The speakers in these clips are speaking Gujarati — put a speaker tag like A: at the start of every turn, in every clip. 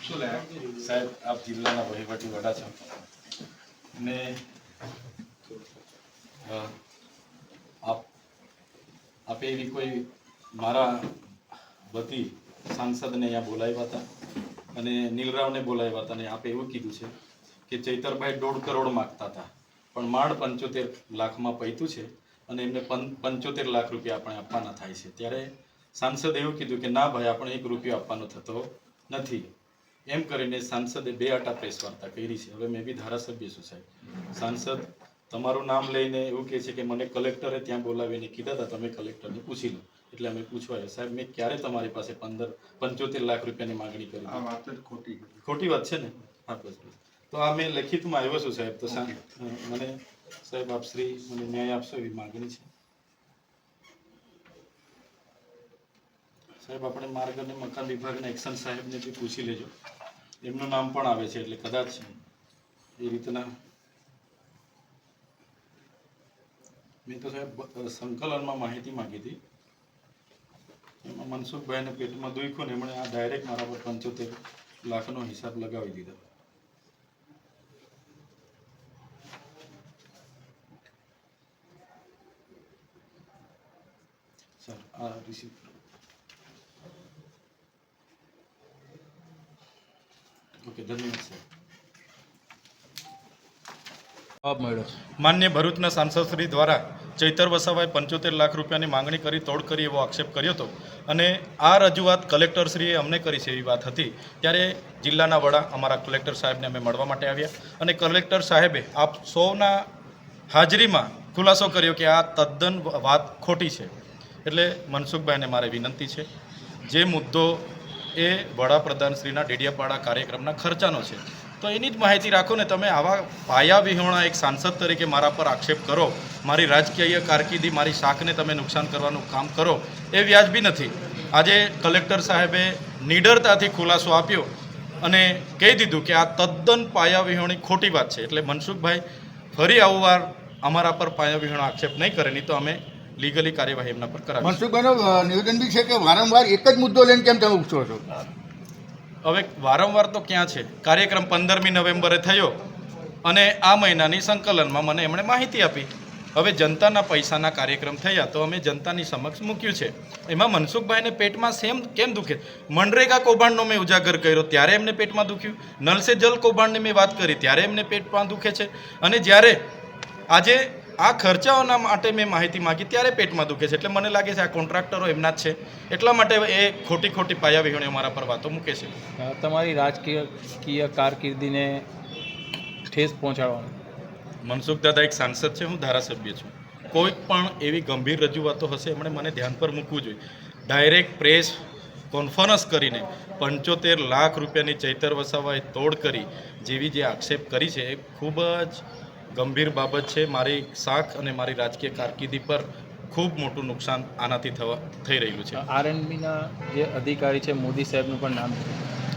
A: સાહેબ આપ જિલ્લાના વહીવટી વડા છો ને આપે એવી કોઈ મારા વતી સાંસદને અહીંયા બોલાવ્યા હતા અને નીલરાવને બોલાવ્યા હતા અને આપે એવું કીધું છે કે ચૈતરભાઈ 1.5 કરોડ માગતા હતા પણ માંડ 75 લાખમાં પૈતું છે અને એમને 75 લાખ રૂપિયા આપણે આપવાના થાય છે ત્યારે સાંસદે એવું કીધું કે ના ભાઈ આપણે 1 રૂપિયો આપવાનો થતો નથી એમ કરીને સાંસદે 2 આટા પ્રેસ વાર્તા કરી છે। હવે મેં બી ધારાસભ્ય છું સાહેબ, સાંસદ તમારું નામ લઈને એવું કહે છે કે મને કલેક્ટરે ત્યાં બોલાવીને કીધા હતા તમે કલેક્ટરને પૂછી લો એટલે અમે પૂછવા આવ્યા। સાહેબ મેં ક્યારે તમારી પાસે 75 લાખ રૂપિયાની માંગણી કરી? આ વાત જ ખોટી વાત છે ને? હા બસ બસ તો આ મેં લેખિતમાં આવ્યો છું સાહેબ, તો મને સાહેબ આપ શ્રી મને ન્યાય આપશો એવી માંગણી છે સાહેબ। આપણે માર્ગ અને મકાન વિભાગના એક્શન સાહેબને બી પૂછી લેજો, એમનું નામ પણ આવે છે એટલે કદાચ એ રીતના મેં તો સાહેબ સંકલનમાં માહિતી માંગી હતી, એમાં મનસુખભાઈને પેટમાં દુખ્યું ને એમણે આ ડાયરેક્ટ મારા પર 75 લાખનો હિસાબ લગાવી દીધો સર। આ રિસીપ્ટ ઓકે, ધન્યવાદ સર। માન્ય ભરૂચના સાંસદશ્રી દ્વારા ચૈતર વસાવાએ 75 લાખ રૂપિયાની માંગણી કરી તોડ કરી એવો આક્ષેપ કર્યો હતો અને આ રજૂઆત કલેક્ટરશ્રીએ અમને કરી છે એવી વાત હતી। ત્યારે જિલ્લાના વડા અમારા કલેક્ટર સાહેબને અમે મળવા માટે આવ્યા અને કલેક્ટર સાહેબે આપ સૌના હાજરીમાં ખુલાસો કર્યો કે આ તદ્દન વાત ખોટી છે। એટલે મનસુખભાઈને મારે વિનંતી છે, જે મુદ્દો એ વડાપ્રધાનશ્રીના ડેડિયાપાડા કાર્યક્રમના ખર્ચાનો છે તો એની જ માહિતી રાખો ને। તમે આવા પાયા વિહોણા એક સાંસદ તરીકે મારા પર આક્ષેપ કરો, મારી રાજકીય કારકિર્દી મારી શાખને તમે નુકસાન કરવાનું કામ કરો એ વ્યાજબી નથી। આજે કલેક્ટર સાહેબે નિડરતાથી ખુલાસો આપ્યો અને કહી દીધું કે આ તદ્દન પાયા વિહોણી ખોટી વાત છે। એટલે મનસુખભાઈ ફરી આવું વાર અમારા પર પાયા વિહોણો આક્ષેપ નહીં કરે, નહીં તો અમે લીગલી કાર્યવાહી એમના પર કરાવીશું।
B: મનસુખભાઈનું નિવેદન બી છે કે વારંવાર એક જ મુદ્દો લઈને કેમ તમે ઉઠો છો?
A: હવે વારંવાર તો ક્યાં છે, કાર્યક્રમ 15મી નવેમ્બરે થયો અને આ મહિનાની સંકલનમાં મને એમણે માહિતી આપી। હવે જનતાના પૈસાના કાર્યક્રમ થયા તો અમે જનતાની સમક્ષ મૂક્યું છે। એમાં મનસુખભાઈને પેટમાં કેમ દુખે? મનરેગા કૌભાંડનો મેં ઉજાગર કર્યો ત્યારે એમને પેટમાં દુખ્યું, નલ સે જલ કૌભાંડની મેં વાત કરી ત્યારે એમને પેટમાં દુખે છે અને જ્યારે આજે આ ખર્ચાઓના માટે મેં માહિતી માગી ત્યારે પેટમાં દુખે છે। એટલે મને લાગે છે આ કોન્ટ્રાક્ટરો એમના જ છે, એટલા માટે એ ખોટી પાયા વિહોણી અમારા પર વાતો મૂકે છે।
C: તમારી રાજકીય કારકિર્દીને ઠેસ પહોંચાડવાનું
A: મનસુખ દાદા એક સાંસદ છે, હું ધારાસભ્ય છું। કોઈ પણ એવી ગંભીર રજૂઆતો હશે એમણે મને ધ્યાન પર મૂકવું જોઈએ। ડાયરેક્ટ પ્રેસ કોન્ફરન્સ કરીને 75 લાખ રૂપિયાની ચૈતર વસાવાએ તોડ કરી જેવી જે આક્ષેપ કરી છે એ ખૂબ જ ગંભીર બાબત છે। મારી શાખ અને મારી રાજકીય કારકિર્દી પર ખૂબ મોટું નુકસાન આનાથી થઈ રહ્યું છે।
C: આરએનબીના જે અધિકારી છે મોદી સાહેબનું પણ નામ છે?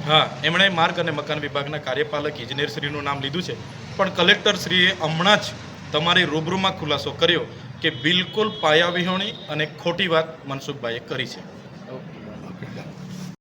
A: હા, એમણે માર્ગ અને મકાન વિભાગના કાર્યપાલક ઇજનેરશ્રીનું નામ લીધું છે, પણ કલેક્ટરશ્રીએ હમણાં જ તમારી રૂબરૂમાં ખુલાસો કર્યો કે બિલકુલ પાયા વિહોણી અને ખોટી વાત મનસુખભાઈએ કરી છે।
B: ઓકે।